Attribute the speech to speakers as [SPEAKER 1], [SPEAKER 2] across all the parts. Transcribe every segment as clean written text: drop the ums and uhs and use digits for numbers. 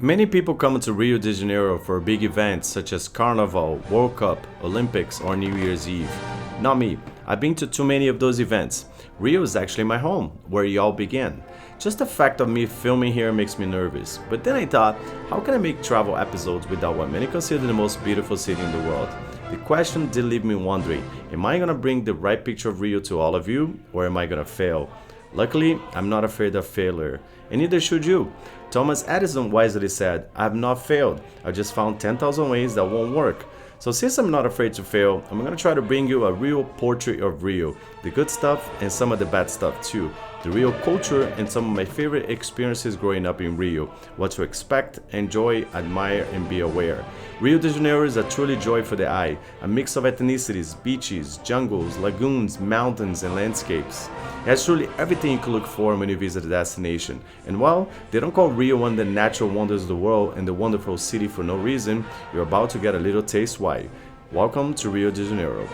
[SPEAKER 1] Many people come to Rio de Janeiro for big events such as Carnival, World Cup, Olympics, or New Year's Eve. Not me, I've been to too many of those events. Rio is actually my home, where it all began. Just the fact of me filming here makes me nervous, but then I thought, how can I make travel episodes without what many consider the most beautiful city in the world? The question did leave me wondering, am I gonna bring the right picture of Rio to all of you, or am I gonna fail? Luckily, I'm not afraid of failure, and neither should you. Thomas Edison wisely said, I have not failed, I just found 10,000 ways that won't work. So since I'm not afraid to fail, I'm gonna try to bring you a real portrait of Rio, the good stuff and some of the bad stuff too, the Rio culture and some of my favorite experiences growing up in Rio, what to expect, enjoy, admire and be aware. Rio de Janeiro is a truly joy for the eye, a mix of ethnicities, beaches, jungles, lagoons, mountains and landscapes. It has truly everything you could look for when you visit a destination. And while they don't call Rio one of the natural wonders of the world and the wonderful city for no reason, you're about to get a little taste why. Welcome to Rio de Janeiro.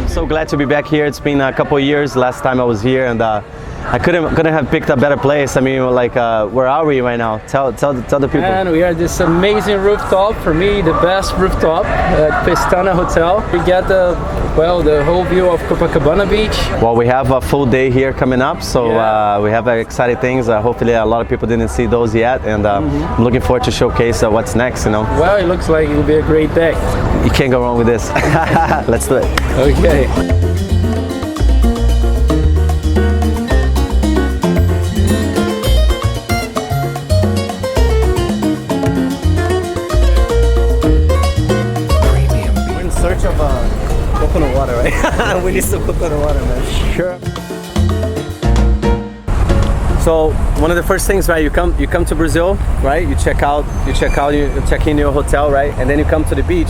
[SPEAKER 1] So glad to be back here. It's been a couple of years last time I was here, and I couldn't have picked a better place. I mean, like, where are we right now? Tell the people.
[SPEAKER 2] And we are at this amazing rooftop. For me, the best rooftop at Pestana Hotel. We get the whole view of Copacabana Beach.
[SPEAKER 1] Well, we have a full day here coming up, so we have exciting things. Hopefully, a lot of people didn't see those yet, and I'm looking forward to showcase what's next. You know.
[SPEAKER 2] Well, it looks like it will be a great day.
[SPEAKER 1] You can't go wrong with this. Let's do it.
[SPEAKER 2] Okay.
[SPEAKER 1] Coconut water, right? We need some coconut water, man.
[SPEAKER 2] Sure.
[SPEAKER 1] So one of the first things, right? You come to Brazil, right? You check in your hotel, right? And then you come to the beach,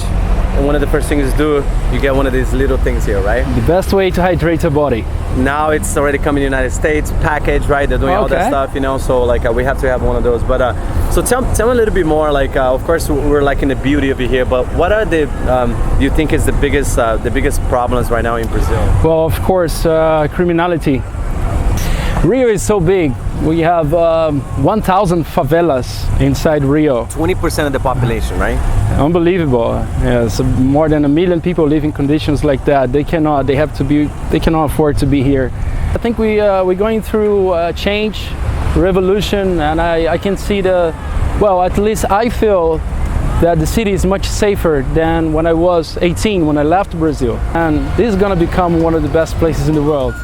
[SPEAKER 1] and one of the first things you do, you get one of these little things here, right?
[SPEAKER 2] The best way to hydrate your body.
[SPEAKER 1] Now it's already coming in the United States, packaged, right? They're doing all that stuff, you know. So like we have to have one of those. But so tell me a little bit more. Like, of course, we're liking the beauty of it here. But what are the you think is the biggest problems right now in Brazil?
[SPEAKER 2] Well, of course, criminality. Rio is so big. We have 1,000 favelas inside Rio.
[SPEAKER 1] 20% of the population, right?
[SPEAKER 2] Unbelievable. Yeah, so more than 1 million people live in conditions like that. They cannot afford to be here. I think we're going through a change, revolution, and I can see at least I feel that the city is much safer than when I was 18, when I left Brazil. And this is gonna become one of the best places in the world.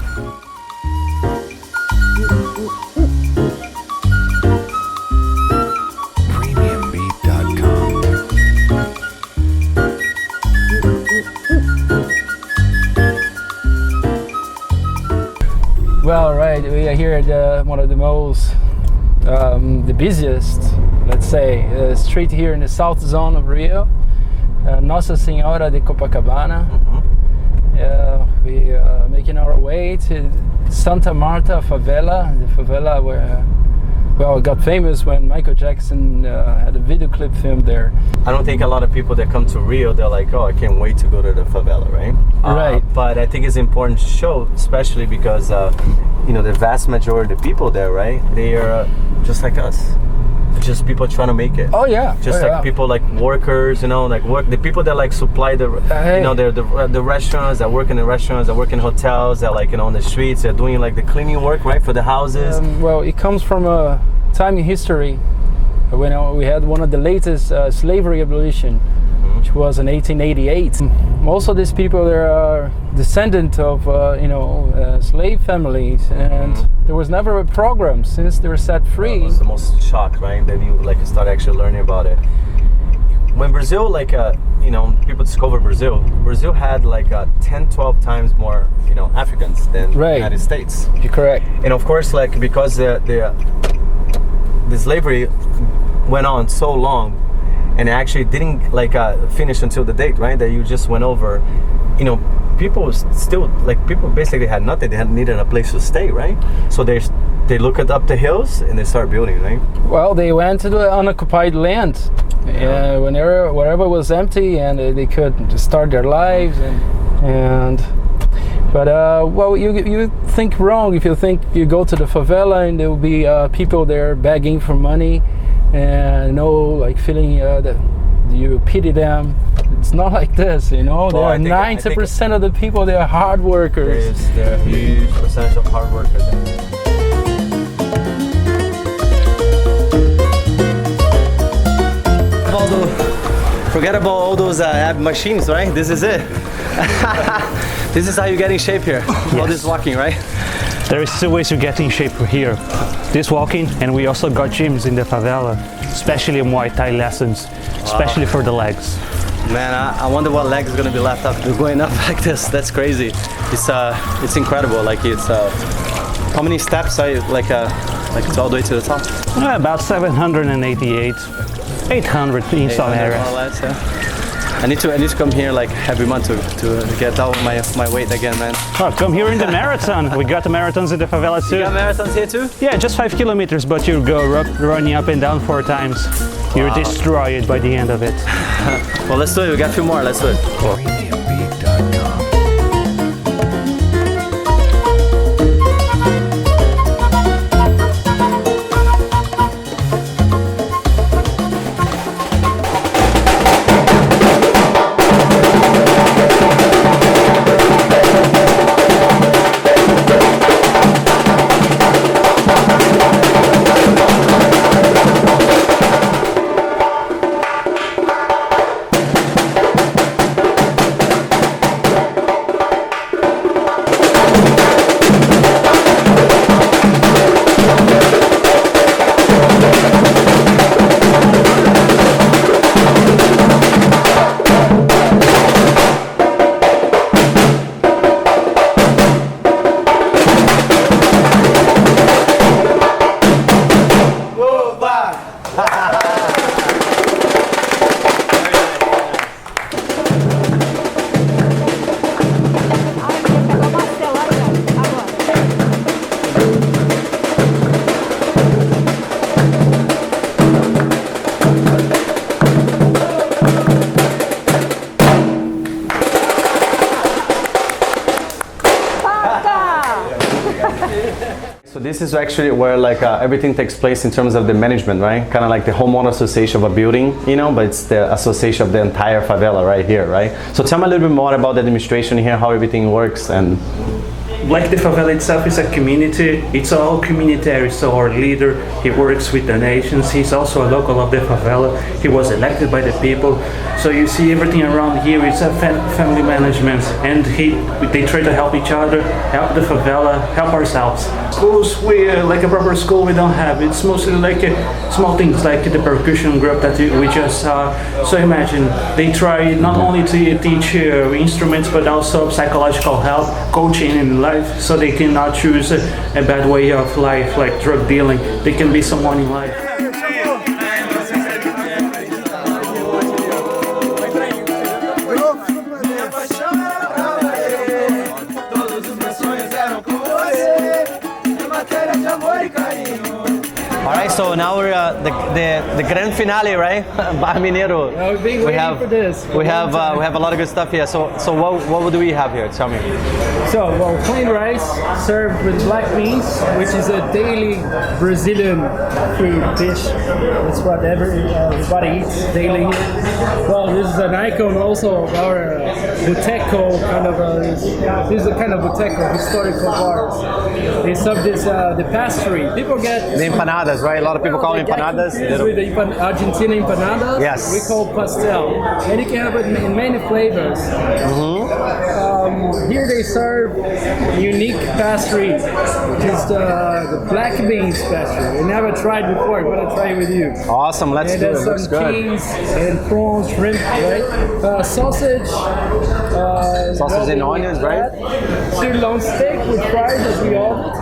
[SPEAKER 2] Well, right, we are here at one of the most, the busiest, let's say, street here in the south zone of Rio, Nossa Senhora de Copacabana. We are making our way to Santa Marta favela, the favela where, well, it got famous when Michael Jackson had a video clip filmed there.
[SPEAKER 1] I don't think a lot of people that come to Rio, they're like, oh, I can't wait to go to the favela, right?
[SPEAKER 2] Right.
[SPEAKER 1] But I think it's important to show, especially because, you know, the vast majority of the people there, right? They are just like us. Just people trying to make it.
[SPEAKER 2] Oh yeah.
[SPEAKER 1] Just like people, like workers, you know, like the people that like supply the, you know, the restaurants, that work in the restaurants, that work in hotels, that like, you know, on the streets, they're doing like the cleaning work, right, for the houses.
[SPEAKER 2] Well, it comes from a time in history when we had one of the latest slavery abolition which was in 1888. Most of these people, they are descendant of slave families, and there was never a program since they were set free.
[SPEAKER 1] That was the most shock, right? Then you start actually learning about it. When Brazil, people discovered Brazil had 10, 12 times more, Africans than the United States.
[SPEAKER 2] You're correct.
[SPEAKER 1] And of course, because the slavery went on so long, and it actually didn't finish until the date, right? That you just went over, people still people basically had nothing. They needed a place to stay, right? So they looked up the hills and they start building, right? Well,
[SPEAKER 2] they went to the unoccupied land, wherever was empty, and they could start their lives. But you think wrong if you think you go to the favela and there will be people there begging for money, and feeling that you pity them. It's not like this, There are 90% of the people, they are hard workers.
[SPEAKER 1] There are a huge percentage of hard workers. Forget about all those machines, right? This is it. This is how you get in shape here. Yes. All this walking, right?
[SPEAKER 3] There is 2 ways to get in shape here. This walking, and we also got gyms in the favela, especially Muay Thai lessons, especially for the legs.
[SPEAKER 1] Man, I wonder what leg is gonna be left after going up like this. That's crazy. It's incredible. How many steps are you, it's all the way to the top?
[SPEAKER 3] About 788, 800 in some areas.
[SPEAKER 1] I need to come here every month to get out my weight again, man.
[SPEAKER 3] Oh, come here in the marathon. We got the marathons in the favela too.
[SPEAKER 1] You got marathons here too?
[SPEAKER 3] Yeah, just 5 kilometers, but you go running up and down 4 times. You're destroyed by the end of it.
[SPEAKER 1] Well, let's do it. We got a few more. Let's do it. Cool. So this is actually where everything takes place in terms of the management, right? Kind of like the homeowner association of a building, but it's the association of the entire favela right here, right? So tell me a little bit more about the administration here, how everything works. And
[SPEAKER 3] like the favela itself is a community, it's all communitary, so our leader, he works with donations, he's also a local of the favela, he was elected by the people, so you see everything around here is a family management, and they try to help each other, help the favela, help ourselves. Schools, like a proper school we don't have, it's mostly small things like the percussion group that we just saw, so imagine, they try not only to teach instruments but also psychological help, coaching in life, so they cannot choose a bad way of life like drug dealing. They can be someone in life.
[SPEAKER 1] Alright, so now we're the grand finale, right? Bar Mineiro.
[SPEAKER 2] Yeah, we've been waiting for this.
[SPEAKER 1] We have a lot of good stuff here. So what do we have here? Tell me.
[SPEAKER 2] So, plain rice served with black beans, which is a daily Brazilian food dish. That's what everybody eats daily. Well, this is an icon also of our boteco kind of. This is a kind of boteco, historical bars. They serve this the pastry. People get
[SPEAKER 1] the empanadas,
[SPEAKER 4] empanadas, right? A lot of people call them empanadas.
[SPEAKER 2] Yes, with the Argentina empanadas.
[SPEAKER 4] Yes.
[SPEAKER 2] We call pastel, and you can have it in many flavors. Here they serve unique pastry, which is the black beans pastry. I never tried before. I'm gonna try it with you.
[SPEAKER 4] Awesome, let's do it. Looks
[SPEAKER 2] some
[SPEAKER 4] good.
[SPEAKER 2] cheese and prawns, shrimp, right? Sausage.
[SPEAKER 4] Sausage and onions, right?
[SPEAKER 2] Sirloin steak with fries, as we ordered.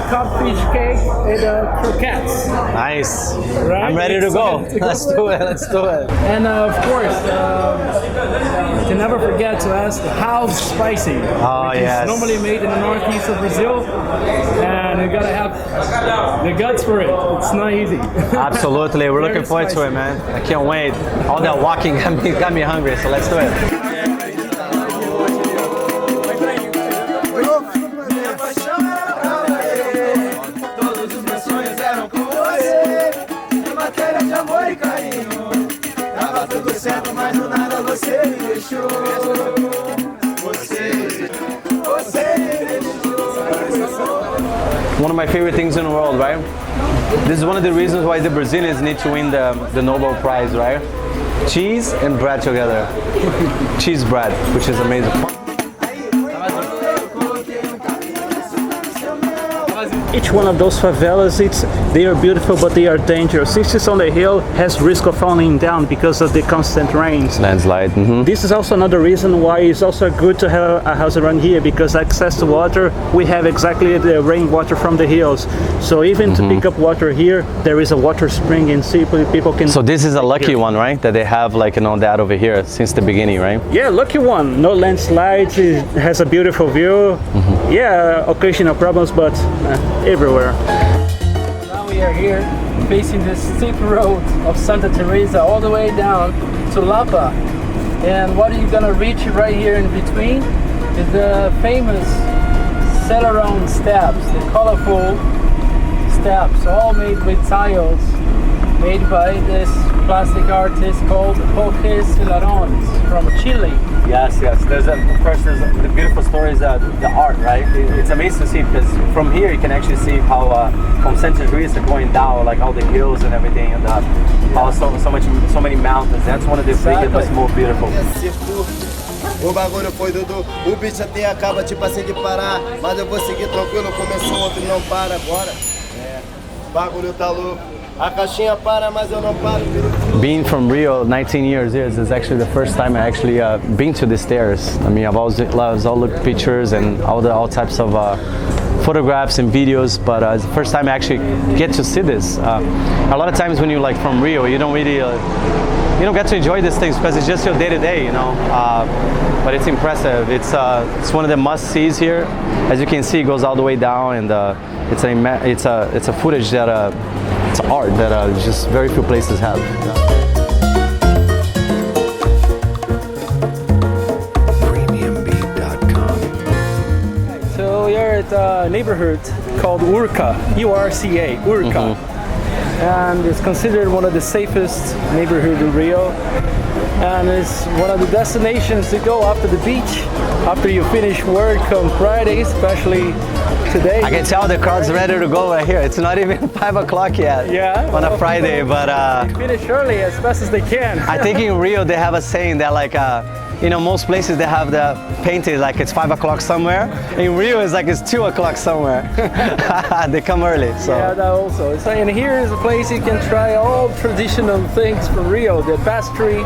[SPEAKER 2] Codfish cake and croquettes.
[SPEAKER 4] Nice.
[SPEAKER 2] Right?
[SPEAKER 4] I'm ready to go. Let's do it. Let's do it.
[SPEAKER 2] And of course, you can never forget to ask how spicy.
[SPEAKER 4] Oh,
[SPEAKER 2] which
[SPEAKER 4] yes.
[SPEAKER 2] is normally made in the northeast of Brazil, and you gotta have the guts for it. It's not easy.
[SPEAKER 4] Absolutely. We're
[SPEAKER 2] Very
[SPEAKER 4] looking forward to it,
[SPEAKER 2] spicy.
[SPEAKER 4] man. I can't wait. All that walking got me hungry, so let's do it. One of my favorite things in the world, right? This is one of the reasons why the Brazilians need to win the Nobel Prize, right? Cheese and bread together. Cheese bread, which is amazing.
[SPEAKER 3] Each one of those favelas, they are beautiful, but they are dangerous. Since it's on the hill, has risk of falling down because of the constant rains.
[SPEAKER 4] Landslide.
[SPEAKER 3] This is also another reason why it's also good to have a house around here, because access to water, we have exactly the rainwater from the hills. So even to pick up water here, there is a water spring, and people can.
[SPEAKER 4] So this is a lucky one, right? That they have, like, that over here since the beginning, right?
[SPEAKER 3] Yeah, lucky one. No landslides. It has a beautiful view. Yeah, occasional problems, but everywhere.
[SPEAKER 2] Now we are here facing this steep road of Santa Teresa all the way down to Lapa. And what you're gonna reach right here in between is the famous Celeron steps, the colorful steps, all made with tiles, made by this plastic artist called Jorge Celeron from Chile.
[SPEAKER 4] Yes. There's the beautiful story is the art, right? It's amazing to see, because from here you can actually see how from Santa Teresa going down, like all the hills and everything, and how so many mountains. That's one of the biggest, but more beautiful.
[SPEAKER 5] O bagulho foi Dudu, o bicho até acaba tipo assim de parar, mas eu vou seguir tranquilo, começou outro não para agora. O bagulho tá louco. A caixinha para, mas eu não paro.
[SPEAKER 4] Being from Rio 19 years is actually the first time I actually been to the stairs. I mean, I've always looked pictures and all types of photographs and videos, but it's the first time I actually get to see this. A lot of times when you're like from Rio, you don't really you don't get to enjoy these things because it's just your day-to-day, but it's impressive. It's one of the must-sees here. As you can see, it goes all the way down, and it's a footage that it's art that just very few places have.
[SPEAKER 3] So you're at a neighborhood called Urca, U-R-C-A, Urca. And it's considered one of the safest neighborhoods in Rio. And it's one of the destinations to go after the beach, after you finish work on Friday, especially today.
[SPEAKER 4] I can tell the crowd's ready to go right here. It's not even 5 o'clock yet on a Friday, but
[SPEAKER 3] finish early as fast as they can.
[SPEAKER 4] I think in Rio they have a saying that like most places they have the painted like it's 5 o'clock somewhere. In Rio it's like it's 2 o'clock somewhere. They come early. So
[SPEAKER 3] yeah, that also. So, and here is a place you can try all traditional things from Rio: the pastry,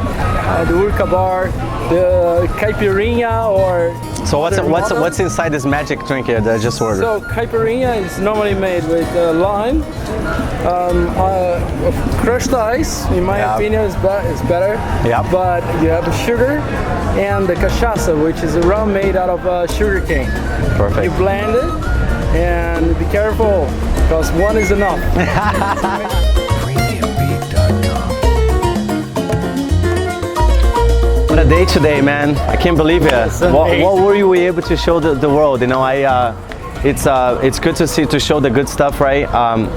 [SPEAKER 3] the Urca bar, the caipirinha, or.
[SPEAKER 4] So what's inside this magic drink here that I just ordered?
[SPEAKER 3] So caipirinha is normally made with lime, crushed ice. In my opinion, is better.
[SPEAKER 4] Yeah.
[SPEAKER 3] But you have sugar and the cachaça, which is a rum made out of sugar cane.
[SPEAKER 4] Perfect.
[SPEAKER 3] You blend it, and be careful because one is enough.
[SPEAKER 4] What a day today, man! I can't believe it. What were you able to show the world? It's good to show the good stuff, right?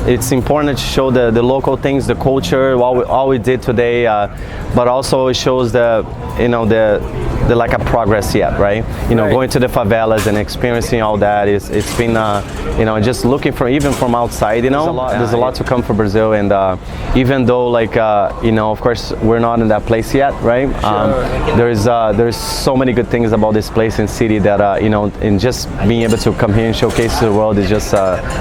[SPEAKER 4] It's important to show the local things, the culture, all we did today, but also it shows the like a progress yet, right? You know,
[SPEAKER 2] Right.
[SPEAKER 4] going to the favelas and experiencing all that it's been you know, just looking from even from outside, you know, there's a lot to come for Brazil, and even though like you know, of course we're not in that place yet, right? There's so many good things about this place and city that you know, and just being able to come here and showcase to the world is just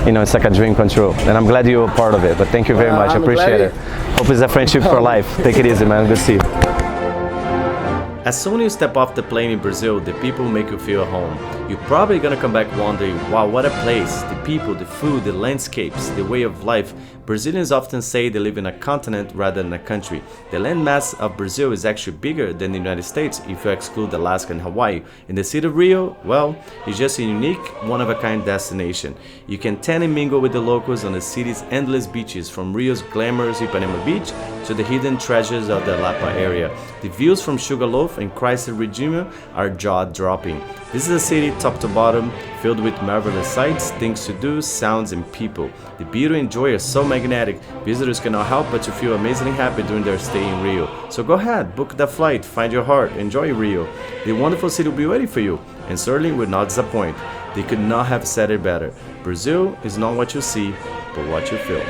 [SPEAKER 4] you know, it's like a dream come true, and I'm glad you were part of it. But thank you very much. I
[SPEAKER 2] I'm
[SPEAKER 4] appreciate
[SPEAKER 2] glad
[SPEAKER 4] it. Hope it's a friendship for life. Take it easy, man. Good to see you.
[SPEAKER 1] As soon as you step off the plane in Brazil, the people make you feel at home. You're probably gonna come back wondering, wow, what a place, the people, the food, the landscapes, the way of life. Brazilians often say they live in a continent rather than a country. The landmass of Brazil is actually bigger than the United States if you exclude Alaska and Hawaii. In the city of Rio, well, it's just a unique, one-of-a-kind destination. You can tan and mingle with the locals on the city's endless beaches, from Rio's glamorous Ipanema Beach to the hidden treasures of the Lapa area. The views from Sugarloaf and Chrysler Regina are jaw-dropping. This is a city top to bottom, filled with marvelous sights, things to do, sounds and people. The beauty and joy are so magnetic, visitors cannot help but to feel amazingly happy during their stay in Rio. So go ahead, book that flight, find your heart, enjoy Rio. The wonderful city will be waiting for you, and certainly will not disappoint. They could not have said it better. Brazil is not what you see, but what you feel.